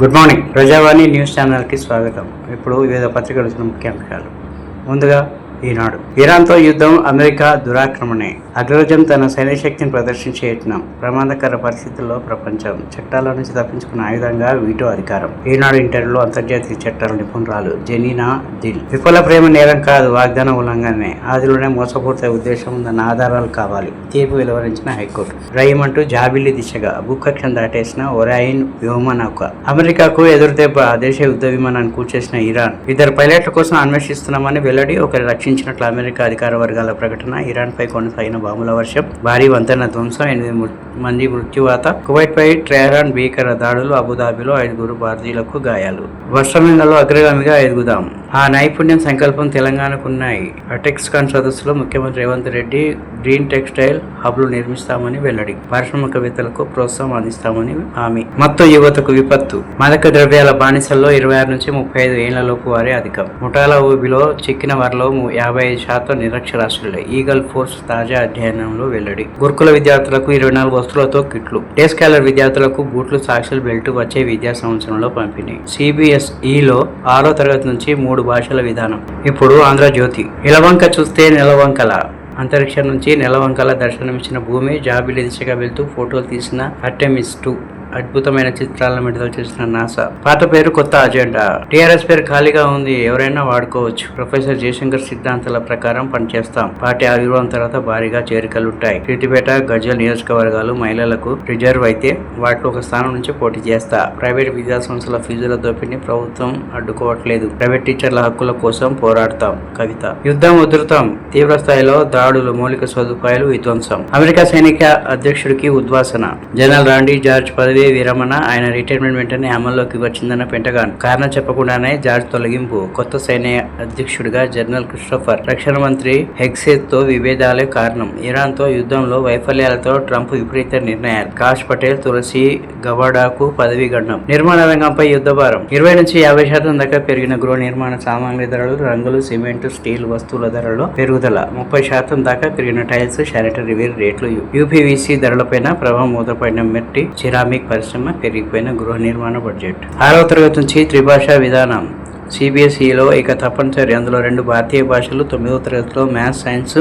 Good morning. Prajavani news channel కి స్వాగతం. ఇప్పుడు వివిధ పత్రికలు వచ్చిన ముఖ్యాంశాలు. ముందుగా ఈనాడు. ఇరాన్తో యుద్ధం అమెరికా దురాక్రమణే. అగ్రరాజ్యం తన సైన్యశక్తిని ప్రదర్శించే యత్నం. ప్రమాదకర పరిస్థితుల్లో ప్రపంచం. చట్టాల నుంచి తప్పించుకున్న ఆయుధంగా వీటో అధికారం. ఈనాడు ఇంటర్వ్యూలో అంతర్జాతీయ చట్టాల నిపుణురాలు జెనీనా దిల్. విఫల ప్రేమ నేరం కాదు, వాగ్దాన ఉల్లంఘనే. ఆదిలోనే మోసపూర్తి ఉద్దేశం ఉందన్న ఆధారాలు కావాలి. తీర్పు వెలువరించిన హైకోర్టు. రయ్యమంటూ జాబిల్లి దిశగా భూకక్షం దాటేసిన ఒరాయిన్ వ్యోమనౌక. అమెరికాకు ఎదురుదెబ్బ. దేశ యుద్ధ విమానాన్ని కూల్చేసిన ఇరాన్. ఇద్దరు పైలట్ల కోసం అన్వేషిస్తున్నామని వెల్లడి. ఒకరు రక్షించినట్లు అమెరికా అధికార వర్గాల ప్రకటన. ఇరాన్ పై కొనసాగిన బాంబుల వర్షం, భారీ వంతెన ధ్వంసం, 8 మంది మృత్యువాత. కువైట్ పై టెహరాన్ భీకర దాడులు. అబుదాబిలో 5 భారతీయులకు గాయాలు. వర్షంలో అగ్రగామిగా ఎదుగుదాం. ఆ నైపుణ్యం సంకల్పం తెలంగాణకున్నాయి. టెక్స్కాన్ సదస్సులో ముఖ్యమంత్రి రేవంత్ రెడ్డి గ్రీన్ టెక్స్టైల్ హబ్లు నిర్మిస్తామని వెల్లడి. పారిశ్రామికవేత్తలకు ప్రోత్సాహం అందిస్తామని హామీ. మత్తు యువతకు విపత్తు. మాదక ద్రవ్యాల బానిసల్లో 26 నుంచి 35 ఏళ్లలోపు వారే అధికం. ముఠాల ఊబిలో చిక్కిన వారిలో 55% నిరక్షరాస్యులే. ఈగల్ ఫోర్స్ తాజా అధ్యయనంలో వెల్లడి. గురుకుల విద్యార్థులకు 24 వస్తువులతో కిట్లు. డే స్కాలర్ విద్యార్థులకు బూట్లు, సాక్షులు, బెల్ట్ వచ్చే విద్యా సంవత్సరంలో పంపిణీ. CBSEలో 6వ తరగతి నుంచి 3 భాషల విధానం. ఇప్పుడు ఆంధ్రజ్యోతి. ఇలవంక చూస్తే నెలవంకల. అంతరిక్షం నుంచి నెలవంకల దర్శనమిచ్చిన భూమి. జాబిల్లి దిశగా వెళ్తూ ఫోటోలు తీసిన ఆర్టెమిస్ 2. అద్భుతమైన చిత్రాలను విడుదల చేసిన నాసా. పాత పేరు కొత్త అజెండా. టీఆర్ఎస్ పేరు ఖాళీగా ఉంది, ఎవరైనా వాడుకోవచ్చు. ప్రొఫెసర్ జయశంకర్ సిద్ధాంతాల ప్రకారం పనిచేస్తాం. పార్టీ ఆవిర్భావం తర్వాత భారీగా చేరికలుంటాయి. ప్రీతిపేట, గజ్వెల్ నియోజకవర్గాలు మహిళలకు రిజర్వ్ అయితే వాటిలో ఒక స్థానం నుంచి పోటీ చేస్తా. ప్రైవేట్ విద్యా సంస్థల ఫీజుల దోపిడీని ప్రభుత్వం అడ్డుకోవట్లేదు. ప్రైవేట్ టీచర్ల హక్కుల కోసం పోరాడతాం. కవిత. యుద్ధం ఉధృతం. తీవ్ర స్థాయిలో దాడులు, మౌలిక సదుపాయాలు విధ్వంసం. అమెరికా సైనిక అధ్యక్షుడికి ఉద్వాసన. జనరల్ రాండీ జార్జ్ పదవి విరమణ. ఆయన రిటైర్మెంట్ వెంటనే అమల్లోకి వచ్చిందన్న పెంటగాన్. కారణం చెప్పకుండానే జార్జ్ తొలగింపు. కొత్త సైన్య అధ్యక్షుడిగా జనరల్ క్రిస్టోఫర్. రక్షణ మంత్రి హెగ్సేత్ తో విభేదాలే కారణం. ఇరాన్ తో యుద్ధంలో వైఫల్యాలతో ట్రంప్ విపరీత నిర్ణయాలు. కాష్ పటేల్, తులసి గవాడాకు పదవీ గండం. నిర్మాణ రంగంపై యుద్ధ భారం. 20 నుంచి 50% దాకా పెరిగిన గృహ నిర్మాణ సామాగ్రి ధరలు. రంగులు, సిమెంట్, స్టీల్ వస్తువుల ధరల్లో పెరుగుదల. 30% దాకా పెరిగిన టైల్స్, శానిటరీ వేర్ రేట్లు. UPVC ధరలపైన ప్రభావం. మూతపడిన మెట్టి, సిరామిక్ పరిశ్రమ. పెరిగిపోయిన గృహ నిర్మాణ బడ్జెట్. 6వ తరగతి నుంచి త్రిభాషా విధానం. CBSEలో ఇక తప్పనిసరి. అందులో 2 భారతీయ భాషలు. 9వ తరగతిలో మ్యాథ్స్, సైన్స్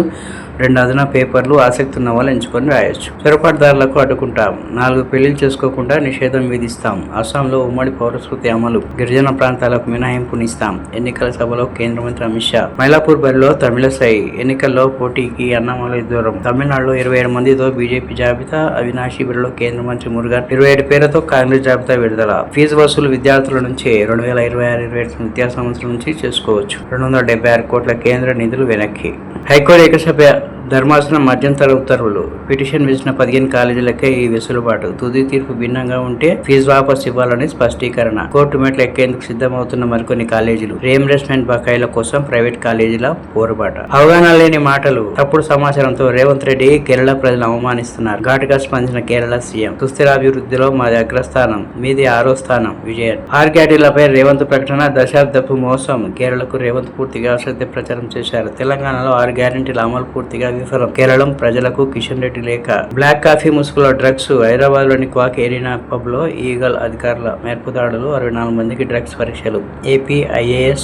2 అదనపు పేపర్లు. ఆసక్తి ఉన్న వాళ్ళు ఎంచుకొని రాయొచ్చు. చొరబాటుదారులకు అడ్డుకుంటాం. 4 పెళ్లిలు చేసుకోకుండా నిషేధం విధిస్తాం. అస్సాంలో ఉమ్మడి పౌరస్మృతి అమలు. గిరిజన ప్రాంతాలకు మినహాయింపునిస్తాం. ఎన్నికల సభలో కేంద్ర మంత్రి అమిత్ షా. మైలాపూర్ బరిలో తమిళసై. ఎన్నికల్లో పోటీకి అన్నమలై దూరం. తమిళనాడులో 27 మందితో బీజేపీ జాబితా. అవినాషి బరిలో కేంద్ర మంత్రి మురుగన్. 27 పేరుతో కాంగ్రెస్ జాబితా విడుదల. ఫీజు వసూలు విద్యార్థుల నుంచి 2026-27 విద్యా సంవత్సరం నుంచి చేసుకోవచ్చు. 276 కోట్ల కేంద్ర నిధులు వెనక్కి. హైకోర్టు ఏకసభ్య ధర్మాసనం మధ్యంతర ఉత్తర్వులు. పిటిషన్ వేసిన 15 కాలేజీలకే ఈ వెసులుబాటు. తుది తీర్పు భిన్నంగా ఉంటే ఫీజు వాపస్ ఇవ్వాలని స్పష్టీకరణ. కోర్టు మెట్లు ఎక్కేందుకు సిద్ధమవుతున్న మరికొన్ని కాలేజీలు. రీఎంబర్స్మెంట్ బకాయిల కోసం ప్రైవేట్ కాలేజీల పోరుబాట. అవగాహన లేని మాటలు, తప్పుడు సమాచారంతో రేవంత్ రెడ్డి కేరళ ప్రజలు అవమానిస్తున్నారు. ఘాటుగా స్పందించిన కేరళ సీఎం. సుస్థిరాభివృద్ధిలో మాది అగ్రస్థానం, మీది 6వ స్థానం. విజయన్. 6 గ్యారెంటీలపై రేవంత్ ప్రకటన. దశాబ్దపు మోసం. కేరళకు రేవంత్ పూర్తిగా అశ్రద్ధ ప్రచారం చేశారు. తెలంగాణలో 6 గ్యారెంటీల అమలు పూర్తిగా విఫలం. కేరళం ప్రజలకు కిషన్ రెడ్డి లేఖ. బ్లాక్ కాఫీ ముసుగులో డ్రగ్స్. హైదరాబాద్ లోని క్వాక్ ఏరినా పబ్ లో ఈగల్ అధికారుల మేర్పుదాడులు. 64 మందికి డ్రగ్స్ పరీక్షలు. ఏపీ IAS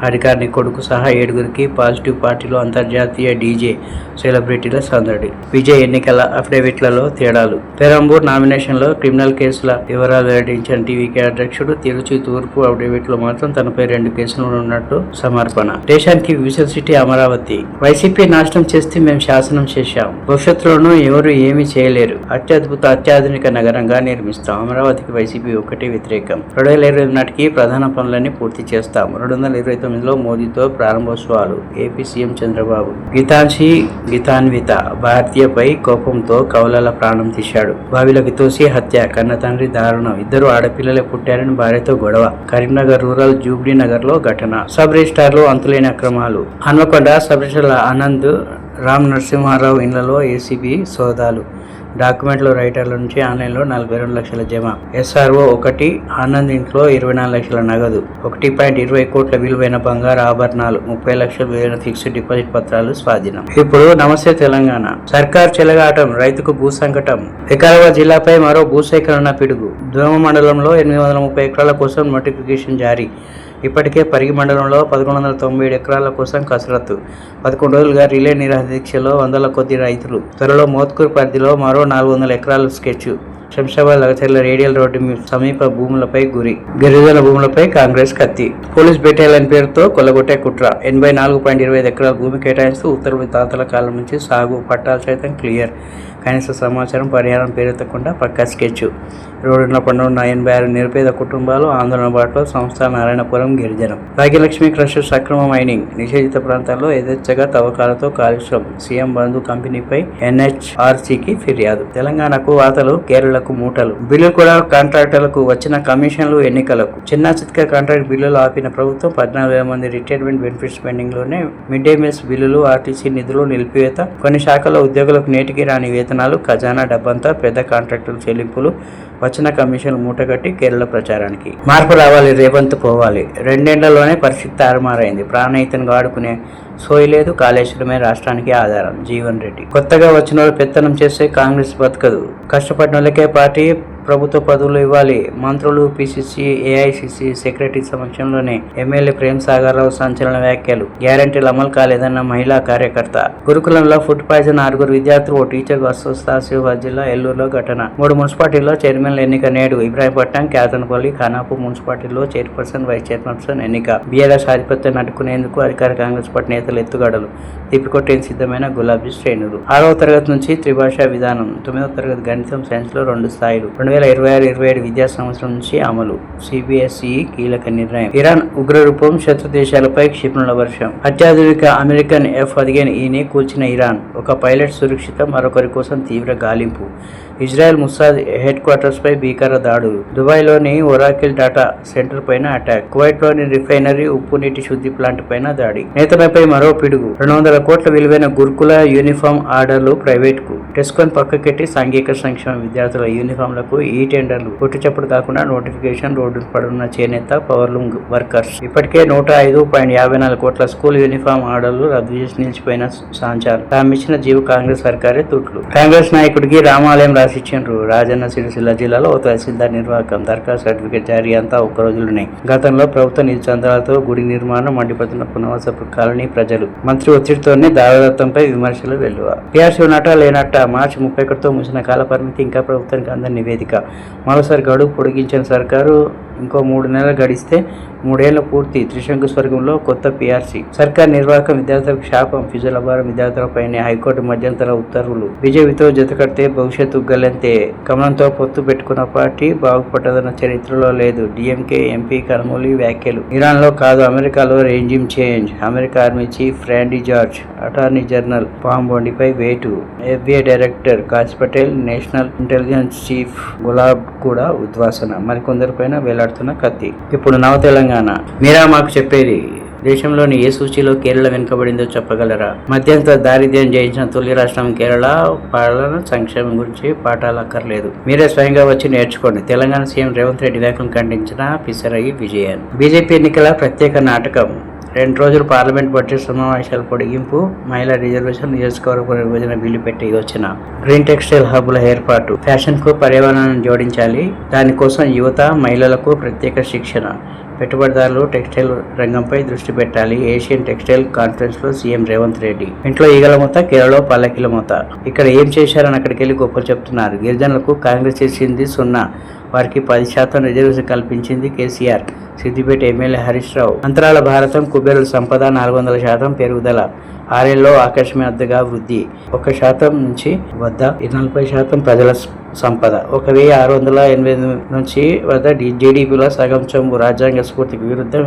అధికారిని కొడుకు సహా 7గురికి పాజిటివ్. పార్టీలో అంతర్జాతీయ DJ సెలబ్రిటీల సందడి. విజయ్ ఎన్నికల అఫిడవిట్లలో తేడాలు. పెరంబూర్ నామినేషన్ లో క్రిమినల్ కేసుల వివరాలు వెల్లడించిన టీవీకే అధ్యక్షుడు. తిరుచి తూర్పు అఫిడవిట్ లో మాత్రం తనపై 2 కేసులు ఉన్నట్టు సమర్పణ. దేశానికి విజువల్ సిటీ అమరావతి. వైసీపీ నాశనం చేస్తే మేము శాసనం చేశాం. భవిష్యత్తులోనూ ఎవరు ఏమీ చేయలేరు. అత్యాధునిక నగరంగా నిర్మిస్తాం. అమరావతికి వైసీపీ ఒక్కటే వ్యతిరేకం. 2025 నాటికి ప్రధాన పనులన్నీ పూర్తి చేస్తాం. 2029లో మోదీతో ప్రారంభోత్సవాలు. AP CM Chandrababu. గీతాన్విత భారతీయపై కోపంతో కౌలల ప్రాణం తీశాడు. బావిలోకి తోసి హత్య. కన్న తండ్రి దారుణం. 2 ఆడపిల్లలే పుట్టారని భార్యతో గొడవ. కరీంనగర్ రూరల్ జూబ్లీ నగర్ లో ఘటన. సబ్ రిజిస్టార్లు అంతులేని అక్రమాలు. హన్మకొండ సబ్ రిజిస్టార్ ఆనంద్ రామ్ నరసింహారావు ఇళ్లలో ACB సోదాలు. డాక్యుమెంట్లు రైటర్ల నుంచి ఆన్లైన్లో 42 లక్షల జమ. SRO 1 ఆనంద్ ఇంట్లో 24 లక్షల నగదు, 1.20 కోట్ల విలువైన బంగారు ఆభరణాలు, 30 లక్షల విలువైన ఫిక్స్డ్ డిపాజిట్ పత్రాలు స్వాధీనం. ఇప్పుడు నమస్తే తెలంగాణ. సర్కార్ చెలగాటం, రైతుకు భూ సంకటం. వికారాబాద్ జిల్లాపై మరో భూసేకరణ పిడుగు. దుర్మ మండలంలో 830 ఎకరాల కోసం నోటిఫికేషన్ జారీ. ఇప్పటికే పరిగి మండలంలో 1197 ఎకరాల కోసం కసరత్తు. 11 రోజులుగా రిలే నిరాదీక్షలో వందల కొద్ది రైతులు. త్వరలో మోత్కూర్ పరిధిలో మరో 400 ఎకరాల sketch. Shamshabad Lagacharla radial road సమీప భూములపై గురి. గిరిజన భూములపై కాంగ్రెస్ కత్తి. పోలీస్ బెటాలియన్ పేరుతో కొల్లగొట్టే కుట్ర. 84.25 ఎకరాల భూమి కేటాయిస్తూ ఉత్తర్వులు తాతల కాలం నుంచి సాగు పట్టాలు సైతం క్లియర్. కనీస సమాచారం, పరిహారం పేరెత్తకుండా పక్కా స్కెచ్. రోడ్డున పండున్న 86 నిరుపేద కుటుంబాలు ఆందోళన బాటలో. సంస్థ నారాయణపురం గిరిజనం. భాగ్యలక్ష్మి క్రషర్ సక్రమ మైనింగ్. నిషేధిత ప్రాంతాల్లో యథేచ్ఛగా తవ్వకాలతో కాలుష్యం. సీఎం బంధు కంపెనీపై NHRCకి ఫిర్యాదు. తెలంగాణకు వాతలు, కేరళకు మూటలు. బిల్లులు కూడా కాంట్రాక్టర్లకు వచ్చిన కమిషన్లు ఎన్నికలకు. చిన్న చిత్క కాంట్రాక్ట్ బిల్లులు ఆపిన ప్రభుత్వం 14,000 మంది రిటైర్మెంట్ బెనిఫిట్స్ పెండింగ్ లోనే. మిడ్ డే మీల్స్ బిల్లులు, ఆర్టీసీ నిధులు నిలిపివేత. కొన్ని శాఖల్లో ఉద్యోగులకు నేటికి రాని వేతనాలు, ఖజానా డబ్బంతా పెద్ద కాంట్రాక్టుల చెల్లింపులు, వచ్చిన కమిషన్లు మూటగట్టి కేరళ ప్రచారానికి. మార్పు రావాలి, రేవంత్ పోవాలి. 2 ఏళ్లలోనే పరిస్థితి తారుమారైంది. ప్రాణహితంగా ఆడుకునే సోయి లేదు. కాళేశ్వరమే రాష్ట్రానికి ఆధారం. జీవన్ రెడ్డి. కొత్తగా వచ్చిన వాళ్ళు పెత్తనం చేస్తే కాంగ్రెస్ బతకదు. కష్టపడిన వాళ్ళకే పార్టీ, ప్రభుత్వ పదవులు ఇవ్వాలి. మంత్రులు, PCC, AICC సెక్రటరీ సమక్షంలోనే ఎమ్మెల్యే ప్రేమ్ సాగర్ రావు సంచలన వ్యాఖ్యలు. గ్యారంటీలు అమలు కాలేదన్న మహిళా కార్యకర్త. గురుకులంలో ఫుడ్ పాయిజన్, 6 విద్యార్థులు, ఓ టీచర్ అస్వస్థ. ఆసిఫాబాద్ జిల్లా ఎల్లూరులో ఘటన. 3 మున్సిపాలిటీల్లో చైర్మన్ల ఎన్నిక నేడు. ఇబ్రాహీంపట్నం, కేతనపల్లి, ఖానాపూర్ మున్సిపాలిటీల్లో చైర్పర్సన్, వైస్ చైర్పర్సన్ ఎన్నిక. BRS ఆధిపత్యాన్ని అడ్డుకునేందుకు అధికార కాంగ్రెస్ పార్టీ నేతలు ఎత్తుగడలు. తిప్పికొట్టేందుకు సిద్ధమైన గులాబీ శ్రేణులు. 6వ తరగతి నుంచి త్రిభాషా విధానం. 9వ తరగతి గణితం, సైన్స్ లో 2 స్థాయిలు. 2026-27 విద్యా సంవత్సరం నుంచి అమలు. CBSE కీలక నిర్ణయం. ఇరాన్ ఉగ్రరూపం, శత్రు దేశాలపై క్షిపణుల వర్షం. అత్యాధునిక అమెరికన్ F-15Eని కూల్చిన ఇరాన్. ఒక పైలట్ సురక్షితం, మరొకరి కోసం తీవ్ర గాలింపు. ఇజ్రాయెల్ ముసాద్ హెడ్ క్వార్టర్స్ పై భీకర దాడులు. దుబాయ్లోని ఒరాకిల్ డాటా సెంటర్ పైన అటాక్. కువైట్లోని రిఫైనరీ, ఉప్పు నీటి శుద్ధి ప్లాంట్ పైన దాడి. నేతలపై మరో పిడుగు. 200 కోట్ల విలువైన గురుకుల యూనిఫామ్ ఆర్డర్లు ప్రైవేట్కు. టెస్కోన్ పక్కకెట్టి సాంఘిక సంక్షేమ విద్యార్థుల యూనిఫామ్లకు ఈ టెండర్లు. పొట్టుచప్పుడు కాకుండా నోటిఫికేషన్. రోడ్డు పడున్న చేనేత, పవర్లూమ్ వర్కర్స్. ఇప్పటికే 105.54 కోట్ల స్కూల్ యూనిఫామ్ ఆర్డర్లు రద్దు చేసి నిలిచిపోయిన సాంచాలు. తామిచ్చిన జీవ కాంగ్రెస్ సర్కారే తుట్లు. కాంగ్రెస్ నాయకుడికి రామాలయం రాసిచ్చిండ్రు. రాజన్న సిరిసిల్ల జిల్లాలో ఓ తహసీల్దార్ నిర్వాహకం. దరఖాస్తు సర్టిఫికేట్ జారీ అంతా ఒక్క రోజులోనే. గతంలో ప్రభుత్వ నిధి చందాలతో గుడి నిర్మాణం మండిపోతున్న పునవాస కాలనీ ప్రజలు. మంత్రి ఒత్తిడితోనే దావదత్తంపై విమర్శలు వెల్లువ. PRC ఉన్నట్ట లేనట్ట. మార్చి 31తో ముగిసిన కాల పరిమితి. ఇంకా ప్రభుత్వానికి అందని నివేదిక. మరోసారి గడువు పొడిగించిన సర్కారు. ఇంకో 3 నెలలు గడిస్తే 3 ఏళ్ల పూర్తి. త్రిశంకు స్వర్గంలో కొత్త PRC. సర్కార్ నిర్వాహకం విద్యార్థులకు శాపం. ఫీజుల భారం విద్యార్థులపైనే. హైకోర్టు మధ్యంతర ఉత్తర్వులు. బీజేపీతో జతకడితే భవిష్యత్తు గల్లంతే. కమలంతో పొత్తు పెట్టుకున్న పార్టీ బాగుపడ్డదన్న చరిత్రలో లేదు. DMK MP కర్నూలి వ్యాఖ్యలు. ఇరాన్ లో కాదు, అమెరికాలో regime change. America army chief Randy George, attorney general పాంబోండిపై వేటు. FBI director Kash Patel, national intelligence chief గులాబ్ కూడా ఉద్వాసన. మరికొందరిపైన వేలాడుతున్న కత్తి. ఇప్పుడు నవ తెలంగాణ. మీరా మాకు చెప్పేది. దేశంలోని ఏ సూచీలో కేరళ వెనుకబడిందో చెప్పగలరా? మధ్యంతర దారిద్ర్యం జయించిన తొలి రాష్ట్రం కేరళ. పాలన సంక్షేమం గురించి పాఠాలు అక్కర్లేదు, మీరే స్వయంగా వచ్చి నేర్చుకోండి. తెలంగాణ సీఎం రేవంత్ రెడ్డి వ్యాఖ్యలను ఖండించిన పిసరయి విజయన్. బీజేపీ ఎన్నికల ప్రత్యేక నాటకం. 2 రోజులు పార్లమెంట్ బడ్జెట్ సమావేశాల పొడిగింపు. మహిళా రిజర్వేషన్, నియోజకవర్గ విభజన బిల్లు పెట్టి వచ్చిన. గ్రీన్ టెక్స్టైల్ హబ్బుల ఏర్పాటు. ఫ్యాషన్ కు పర్యావరణాన్ని జోడించాలి. దానికోసం యువత, మహిళలకు ప్రత్యేక శిక్షణ. పెట్టుబడిదారులు టెక్స్టైల్ రంగంపై దృష్టి పెట్టాలి. ఏషియన్ టెక్స్టైల్ కాన్ఫరెన్స్ లో సీఎం రేవంత్ రెడ్డి. ఇంట్లో ఈగల మూత, కేరళలో పల్లకిల మూత. ఇక్కడ ఏం చేశారని అక్కడికి వెళ్లి గొప్పలు చెప్తున్నారు. గిరిజనులకు కాంగ్రెస్ చేసింది 0. వారికి 10% రిజర్వేషన్ కల్పించింది కేసీఆర్. సిద్దిపేట ఎమ్మెల్యే హరీష్ రావు. అంతరాల భారతం, కుబేరుల సంపద 400% పెరుగుదల. 6 ఏళ్లలో ఆకర్షణీయంగా వృద్ధి. 1% నుంచి వద్ద 40% ప్రజల సంపద. 1688 నుంచి వద్ద GDPలో సగం చొమ్ము. రాజ్యాంగ స్ఫూర్తికి విరుద్ధం.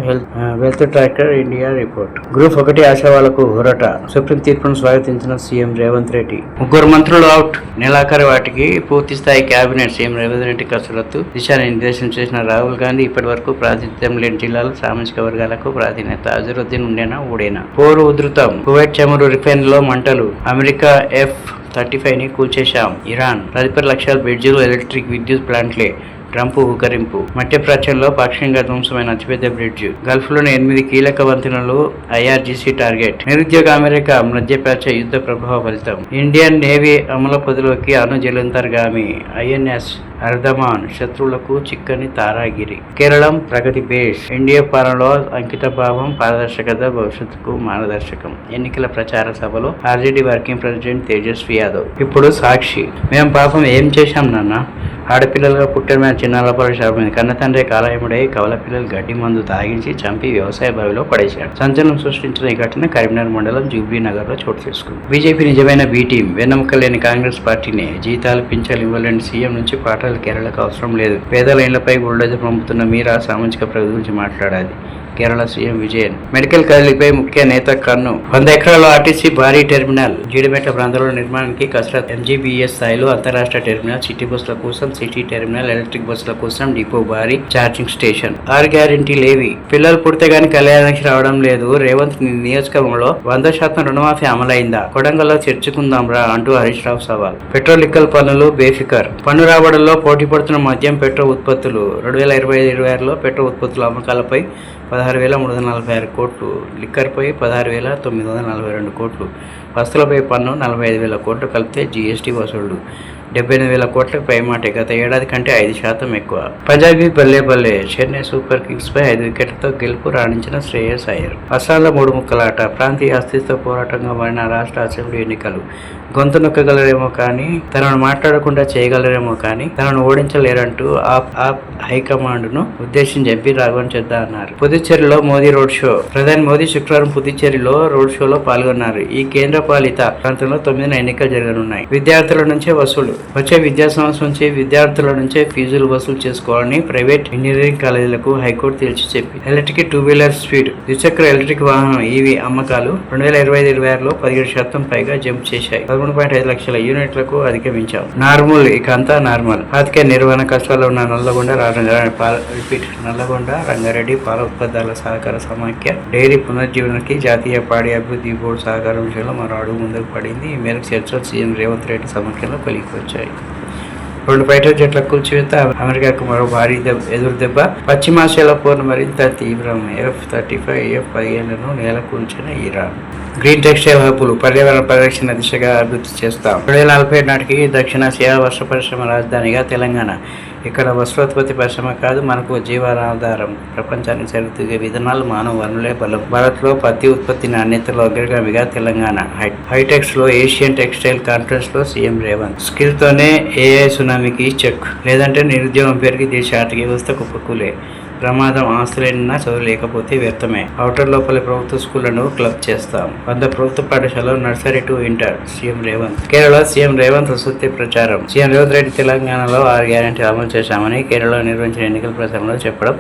Wealth tracker India report. Group 1 ఆశావాలకు హురట. సుప్రీం తీర్పును స్వాగతించిన సీఎం రేవంత్ రెడ్డి. 3 మంత్రులు అవుట్. నెలాఖరు వాటికి పూర్తి స్థాయి కేబినెట్. సీఎం రేవంత్ రెడ్డి కసరత్తు. దిశానిర్దేశం చేసిన రాహుల్ గాంధీ. ఇప్పటి వరకు ప్రాతినిధ్యం లేని జిల్లాల సామాజిక వర్గాలకు ప్రాధాన్యత. అజరుద్దీన్ ఉండేనా ఊడేనా. పోరు ఉధృతం. కువైట్ చమురు రిఫైనరీలో మంటలు. అమెరికా F-35ని కూల్చేశాం. ఇరాన్ తదుపరి లక్ష్యాలు బ్రిడ్జిలు, ఎలక్ట్రిక్ విద్యుత్ ప్లాంట్లే. ట్రంప్ ఊకరింపు. మధ్యప్రాచ్యంలో పాక్షికంగా ధ్వంసమైన అతిపెద్ద బ్రిడ్జ్. గల్ఫ్లోని 8 కీలక వంతెనలు IRGC టార్గెట్. నిరుద్యోగ అమెరికా మధ్యప్రాచ్య యుద్ధ ప్రభావ ఫలితం. ఇండియన్ నేవీ అమల పదిలోకి అణు జలంతర్గామి INS అర్ధమాన్ శత్రువులకు చిక్కని తారాగిరి. కేరళం ప్రగతి బేస్. ఇండియా పాలనలో అంకిత భావం, పారదర్శకత భవిష్యత్తుకు మార్గదర్శకం. ఎన్నికల ప్రచార సభలో RJD working president Tejashwi Yadav. ఇప్పుడు సాక్షి. మేము పాపం ఏం చేశాం నాన్న? ఆడపిల్లలుగా పుట్టిన చిన్నాలపర శాపమైంది. కన్న తండ్రి కాలయముడై కవల పిల్లలు గడ్డి మందు తాగించి చంపి వ్యవసాయ బావిలో పడేశాడు. సంచలనం సృష్టించిన ఈ ఘటన కరీంనగర్ మండలం జూబ్లీ నగర్ లో చోటు చేసుకుంది. బీజేపీ నిజమైన బి టీం. వెన్నెముక లేని కాంగ్రెస్ పార్టీనే. జీతాలు పింఛన్లు ఇవ్వలేని సీఎం నుంచి పాఠాలు కేరళకు అవసరం లేదు. పేదల ఇళ్లపై బుల్డోజర్ పంపుతున్న మీరా సామాజిక ప్రగతి గురించి మాట్లాడాలి. కేరళ సీఎం విజయన్. మెడికల్ కాలేజీపై ముఖ్య నేత కన్ను. 100 ఎకరాల ఆర్టీసీ భారీ టెర్మినల్. జీడిమెట్ల ప్రాంతంలో నిర్మాణానికి కసరత్. MGBS స్థాయిలో అంతరాష్ట్ర టెర్మినల్. సిటీ బస్సుల కోసం సిటీ టెర్మినల్, ఎలక్ట్రిక్ బస్సుల కోసం డిపో, భారీ ఛార్జింగ్ స్టేషన్. 6 గ్యారెంటీలేవి? పిల్లలు పుడితే గాని కళ్యాణానికి రావడం లేదు. రేవంత్ నియోజకవర్గంలో 100% రుణమాఫీ అమలైందా? కొడంగల్లో చర్చకుందాం రా అంటూ హరీష్ రావు సవాల్. పెట్రోల్ లిక్కర్ పన్నులు బేఫికర్. పన్ను రాబడుల్లో పోటీ పడుతున్న మద్యం, పెట్రోల్ ఉత్పత్తులు. 2025-26లో పెట్రోల్ ఉత్పత్తుల అమ్మకాలపై 16,346 కోట్లు, లిక్కర్పై 16,942 కోట్లు, వస్తువులపై పన్ను 45,000 కోట్లు కలిపితే GST వసూళ్లు 78,000 కోట్లకు పైమాటే. గత ఏడాది కంటే 5% ఎక్కువ. పంజాబీ బల్లే. చెన్నై సూపర్ కింగ్స్ పై 5 వికెట్లతో గెలుపు రాణించిన శ్రేయస్ అయ్యర్. అస్సాంలో 3 ముక్కలాట. ప్రాంతీయ అస్తిత్వ పోరాటంగా మారిన రాష్ట్ర అసెంబ్లీ ఎన్నికలు. గొంతు నొక్కగలరేమో కానీ తనను మాట్లాడకుండా చేయగలరేమో కానీ తనను ఓడించలేరంటూ ఆప్ హైకమాండ్ ను ఉద్దేశించి ఎంపీ రాఘవన్ చెద్దా అన్నారు. పుదుచ్చేరిలో మోదీ రోడ్ షో. ప్రధాని మోదీ శుక్రవారం పుదుచ్చేరిలో రోడ్ షోలో పాల్గొన్నారు. ఈ కేంద్ర పాలిత ప్రాంతంలో 9 ఎన్నికలు జరగనున్నాయి. విద్యార్థుల నుంచే వసూలు. వచ్చే విద్యా సంవత్సరం నుంచి విద్యార్థుల నుంచే ఫీజులు వసూలు చేసుకోవాలని ప్రైవేట్ ఇంజనీరింగ్ కాలేజీలకు హైకోర్టు తేల్చి చెప్పి. ఎలక్ట్రిక్ 2-వీలర్ స్పీడ్ ద్విచక్ర ఎలక్ట్రిక్ వాహనం EV అమ్మకాలు 2025-26లో 17% పైగా జంప్ చేశాయి. 13.5 లక్షల యూనిట్లకు అధిగమించాం. నార్మల్ ఇక అంతా నార్మల్. ఆర్థిక నిర్వహణ కష్టాల్లో ఉన్న నల్లగొండ రంగారెడ్డి పాల ఉత్పత్తుల సహకార సమాఖ్య డైరీ పునర్జీవనానికి జాతీయ పాడి అభివృద్ధి బోర్డు సహకారం విషయంలో మరో అడుగు ముందుకు పడింది. ఈ మేరకు చర్చలు సీఎం రేవంత్ రెడ్డి సమక్షంలో కొలిక్కొచ్చాయి. 2 ఫైటర్ జట్ల కూల్చివేత. అమెరికాకు మరో భారీ ఎదురు దెబ్బ. పశ్చిమాసియాలో పోరు మరింత తీవ్రం. F-35F-15లను నేల కూల్చిన ఇరాన్. గ్రీన్ టెక్స్టైల్ హబ్బులు. పర్యావరణ పరిరక్షణ దిశగా అభివృద్ధి చేస్తాం. 2047 నాటికి దక్షిణాసియా వస్త్ర పరిశ్రమ రాజధానిగా తెలంగాణ. ఇక్కడ వస్త్రోత్పత్తి పరిశ్రమ కాదు, మనకు జీవనాధారం. ప్రపంచానికి సరితూగే విధానాలు మానవ వనరులే బలం. భారత్లో పత్తి ఉత్పత్తి నాణ్యతలో అగ్రగామిగా తెలంగాణ. హైటెక్స్ లో ఏషియన్ టెక్స్టైల్ కాన్ఫరెన్స్ లో సీఎం రేవంత్. స్కిల్ తోనే AI సునామీకి చెక్. లేదంటే నిరుద్యోగం పెరిగి దేశ ఆర్థిక వ్యవస్థ కుప్పకూలే. ప్రమాదం. ఆస్తులైనా చదువు లేకపోతే వ్యర్థమే. ఔటర్ లోపల ప్రభుత్వ స్కూళ్లను క్లబ్ చేస్తాం. 100 ప్రభుత్వ పాఠశాలలో nursery to inter. CM Revanth. Kerala CM Revanth అసత్య ప్రచారం. సీఎం రేవంత్ రెడ్డి తెలంగాణలో 6 గ్యారెంటీలు అమలు చేశామని కేరళలో నిర్వహించిన ఎన్నికల ప్రచారంలో చెప్పడం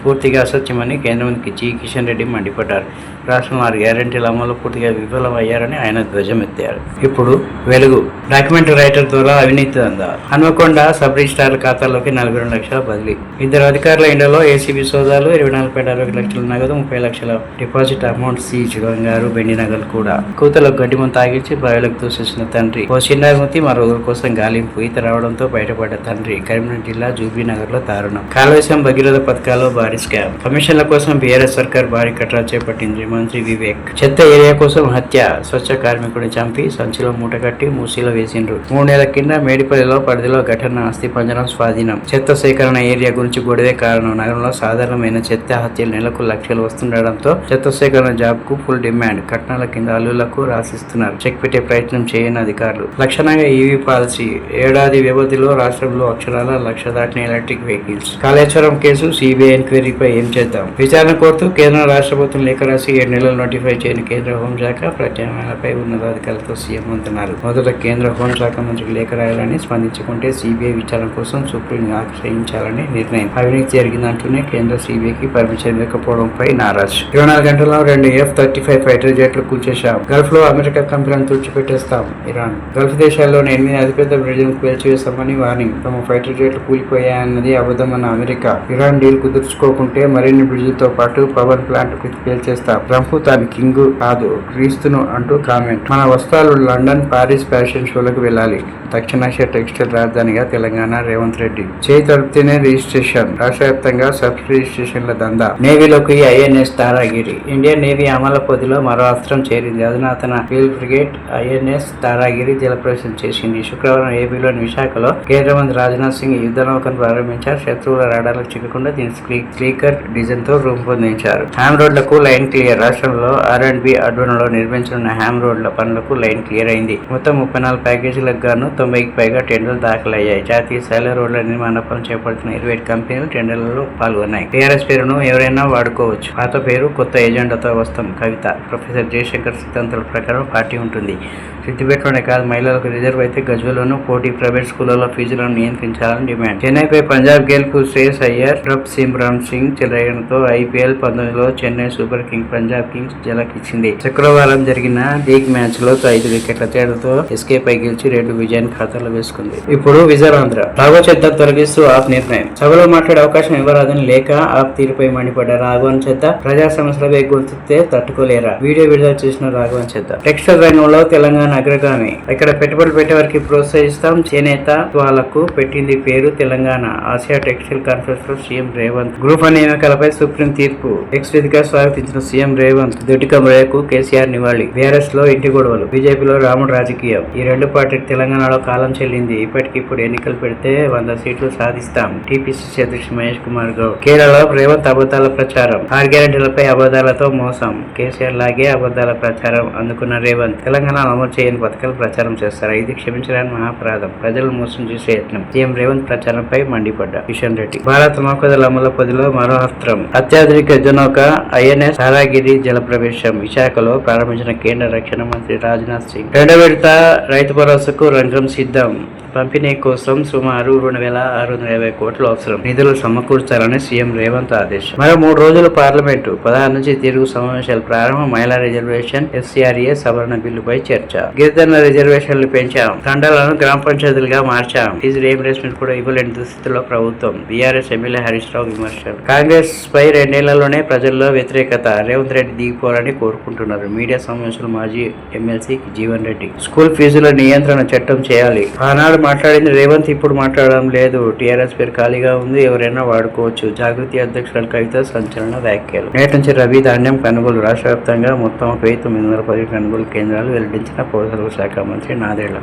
పూర్తిగా అసత్యమని కేంద్ర మంత్రి G. కిషన్ రెడ్డి మండిపడ్డారు. రాష్ట్రంలో 6 గ్యారెంటీల అమలు పూర్తిగా విఫలమయ్యారని ఆయన ధ్వజమెత్తారు. ఇప్పుడు వెలుగు. డాక్యుమెంటరీ రైటర్ ద్వారా అవినీతి దందా. హన్మకొండ సబ్ రిజిస్ట్రార్ల ఖాతాల్లోకి 42 లక్షల బదిలీ. 2 అధికారుల ఇండ్లలో ACB సోదాలు. 24.60 లక్షల నగదు, 30 లక్షల డిపాజిట్ అమౌంట్ సీజ్. బంగారు, వెండి నగలు కూడా. కూతలకు గడ్డిమం తాగించి బావిలకు దూసేసిన తండ్రి. ఓ చిన్నారిమతి మరో ఊరు కోసం గాలింపు. ఈత రావడంతో బయటపడ్డ తండ్రి. కరీంనగర్ జిల్లా జూబ్లీ నగర్ లో దారుణం. కాళేశ్వరం భగీరథ పథకాల్లో భారీ స్కామ్. కమిషన్ల కోసం BRS సర్కార్ భారీ కట్రా చేపట్టింది. మంత్రి వివేక్. చెత్త ఏరియా కోసం హత్య. స్వచ్ఛ కార్మికుడిని చంపి సంచిలో మూటగట్టి మూసీలో వేసిండ్రు. 3 నెలల కింద మేడిపల్లిలో పరిధిలో ఘటన. అస్థి పంజరం స్వాధీనం. చెత్త సేకరణ ఏరియా గురించి గొడవే కారణం. నగరంలో సాధారణమైన చెత్త హత్యలు నెలకు లక్షలు వస్తుండడంతో చెత్త సేకరణ జాబ్ కు ఫుల్ డిమాండ్. కట్నాల కింద అల్లులకు రాసిస్తున్నారు. చెక్ పెట్టే ప్రయత్నం చేయని అధికారులు. లక్షణంగా EV పాలసీ. ఏడాది వ్యవధిలో రాష్ట్రంలో అక్షరాల 1,00,000 దాటిన electric vehicles. Kaleshwaram case CBI ఎంక్వైరీపై ఏం చేద్దాం? విచారణ కోరుతూ కేంద్ర రాష్ట్ర ప్రభుత్వం లేఖ రాసి 7 నెలలు నోటిఫై చేయని కేంద్ర హోంశాఖ ప్రత్యామ్నాయాలపై ఉన్నతాధికారులతో సీఎం అంటున్నారు. మొదట కేంద్ర హోంశాఖ మంత్రికి లేఖ రాయాలని, స్పందించకుంటే CBI విచారణ కోసం సుప్రీం ఆశ్రయించాలని నిర్ణయం. అవినీతి జరిగిందంటూనే కేంద్ర CBIకి పర్మిషన్ లేకపోవడంపై నారాజ్. 24 గంటల్లో 2 F-35 ఫైటర్ జెట్లు కూల్చేశాం. గల్ఫ్ లో అమెరికా కంపెనీలను తుడిచిపెట్టేస్తాం. ఇరాన్. గల్ఫ్ దేశాల్లోని 8 అతిపెద్ద బ్రిడ్జిలను పేల్చివేస్తామని వార్నింగ్. తమ ఫైటర్ జెట్లు కూలిపోయాయన్నది అబద్ధమన్న అమెరికా. ఇరాన్ డీల్ కుదుర్చుకో పట్టించుకోకుంటే మరిన్ని బ్రిడ్జిలతో పాటు పవర్ ప్లాంట్ పేల్చేస్తాం. ట్రంప్ తాను కింగ్ కాదు క్రీస్తును అంటూ కామెంట్. మన వస్త్రాలు లండన్, పారిస్ ఫ్యాషన్ షోలకు వెళ్ళాలి. దక్షిణాసియా టెక్స్టైల్ రాజధానిగా తెలంగాణ. రేవంత్ రెడ్డి చేయి తడిపితేనే రిజిస్ట్రేషన్. రాష్ట్ర వ్యాప్తంగా సబ్ రిజిస్ట్రేషన్ల దందా. నేవీలోకి ఐఎన్ఎస్ తారాగిరి. ఇండియన్ నేవీ అమల పొదిలో మరో అస్త్రం చేరింది. అధునాతన ఫీల్డ్ ఫ్రిగేట్ ఐఎన్ఎస్ తారాగిరి జలప్రవేశం చేసింది. శుక్రవారం ఏపీలోని విశాఖలో కేంద్ర మంత్రి రాజ్నాథ్ సింగ్ యుద్ధ నౌకను ప్రారంభించారు. శత్రువుల రాడార్లకు చిక్కకుండా దీని స్పీకర్ డిజైన్ తో రూపొందించారు. హ్యామ్ రోడ్లకు లైన్ క్లియర్. రాష్ట్రంలో R&B అడ్వనంలో నిర్మించనున్న హ్యామ్ రోడ్ల పనులకు లైన్ క్లియర్ అయింది. మొత్తం 34 ప్యాకేజీలకు గాను 90కి పైగా టెండర్లు దాఖలయ్యాయి. జాతీయ స్థాయిలో రోడ్ల నిర్మాణ పనులు చేపడుతున్న 27 కంపెనీలు టెండర్లలో పాల్గొన్నాయి. టీఆర్ఎస్ పేరును ఎవరైనా వాడుకోవచ్చు. పాత పేరు కొత్త ఎజెండాతో వస్తాం. కవిత. ప్రొఫెసర్ జయశంకర్ సిద్ధాంతాల ప్రకారం పార్టీ ఉంటుంది. సిద్దిపేటలోనే కాదు, మహిళలకు రిజర్వ్ అయితే గజ్వేల్లోనూ పోటీ ప్రైవేట్ స్కూళ్లలో ఫీజులను నియంత్రించాలని డిమాండ్. చెన్నైపై పంజాబ్ గెలుపు. శ్రేయస్ అయ్యర్, రబ్ సిమ్రాన్ సింగ్ చెలరేగడంతో IPL 19లో Chennai super kings Punjab kings జలకిచ్చింది. శుక్రవారం జరిగిన లీగ్ మ్యాచ్ లో 5 వికెట్ల తేడాతో ఎస్కే పై గెలిచి 2 విజయాన్ని ఖాతాలో వేసుకుంది. ఇప్పుడు విజయరాంధ్ర. రాఘవ చెద్దా తొలగిస్తూ ఆప్ నిర్ణయం. సభలో మాట్లాడే అవకాశం ఇవ్వరాదని లేక ఆప్ తీరుపై మండిపడ్డ రాఘవన్ చెద్దా ప్రజా సమస్యలపై గొంతుతే తట్టుకోలేరా. వీడియో విడుదల చేసిన రాఘవన్ చెద్దా. టెక్స్టైల్ రంగంలో తెలంగాణ అగ్రగామి. ఇక్కడ పెట్టుబడులు పెట్టే వారికి ప్రోత్సహిస్తాం. చేనేత వాళ్లకు పెట్టింది పేరు తెలంగాణ. ఆసియా టెక్స్టైల్ కాన్ఫరెన్స్ లో సీఎం రేవంత్. గ్రూప్ వన్ నియామకాలపై సుప్రీం తీర్పు. ఎక్స్ వేదికగా స్వాగతించిన సీఎం రేవంత్. దుటికమరకు కేసీఆర్ నివాళి. బీఆర్ఎస్ లో ఇంటి గొడవలు. బీజేపీలో రాముడు రాజకీయం. ఈ రెండు పార్టీలు తెలంగాణలో కాలం చెల్లింది. ఇప్పటికిప్పుడు ఎన్నికలు పెడితే 100 సీట్లు సాధిస్తాం. టీపీసీసీ అధ్యక్షుడు మహేష్ కుమార్ గౌడ్. కేరళలో రేవంత్ అబద్ధాల ప్రచారం. 6 గ్యారెంటీలపై అబద్ధాలతో మోసం. కేసీఆర్ లాగే అబద్ధాల ప్రచారం అందుకున్న రేవంత్. తెలంగాణ అమలు చేయని పథకాలు ప్రచారం చేస్తారు. ఇది క్షమించడానికి మహాపరాధం. ప్రజలు మోసం చేసే యత్నం. సీఎం రేవంత్ ప్రచారంపై మండిపడ్డ కిషన్ రెడ్డి. భారత నౌకాదళ అమల పొదిలో మరో అస్త్రం. అత్యాధునిక యుద్ధనౌక INS తారాగిరి జలప్రవేశం విశాఖలో ప్రారంభించిన కేంద్ర రక్షణ మంత్రి రాజ్నాథ్ సింగ్. 2వ విడత రైతు భరోసాకు రంగం సిద్ధం. పంపిణీ కోసం సుమారు 2,650 కోట్లు అవసరం. నిధులు సమకూర్చాలని సీఎం రేవంత్ ఆదేశం. మరో 3 రోజులు పార్లమెంటు. 16 నుంచి తిరుగు సమావేశాలు ప్రారంభం. మహిళా రిజర్వేషన్ SCRA సవరణ బిల్లుపై చర్చ. గిరిజన రిజర్వేషన్లు పెంచాం. తండాలను గ్రామ పంచాయతీలుగా మార్చాం. ఫీజు రీయింబర్స్మెంట్ కూడా ఇవ్వలేని దుస్థితిలో ప్రభుత్వం. బీఆర్ఎస్ ఎమ్మెల్యే హరీష్ రావు విమర్శలు. కాంగ్రెస్ పై 2 ఏళ్లలోనే ప్రజల్లో వ్యతిరేకత. రేవంత్ రెడ్డి దిగిపోవాలని కోరుకుంటున్నారు. మీడియా సమావేశంలో మాజీ ఎమ్మెల్సీ జీవన్ రెడ్డి. స్కూల్ ఫీజుల నియంత్రణ చట్టం చేయాలి. ఆనాడు మాట్లాడింది రేవంత్, ఇప్పుడు మాట్లాడడం లేదు. టీఆర్ఎస్ పేరు ఖాళీగా ఉంది, ఎవరైనా వాడుకోవచ్చు. జాగృతి అధ్యక్షురాలు కవిత సంచలన వ్యాఖ్యలు. నేటి నుంచి రబీ ధాన్యం కొనుగోలు. రాష్ట్ర వ్యాప్తంగా మొత్తం 1910 కొనుగోలు కేంద్రాలు వెల్లడించిన పౌరసరఫరా శాఖ మంత్రి నాదెళ్ల.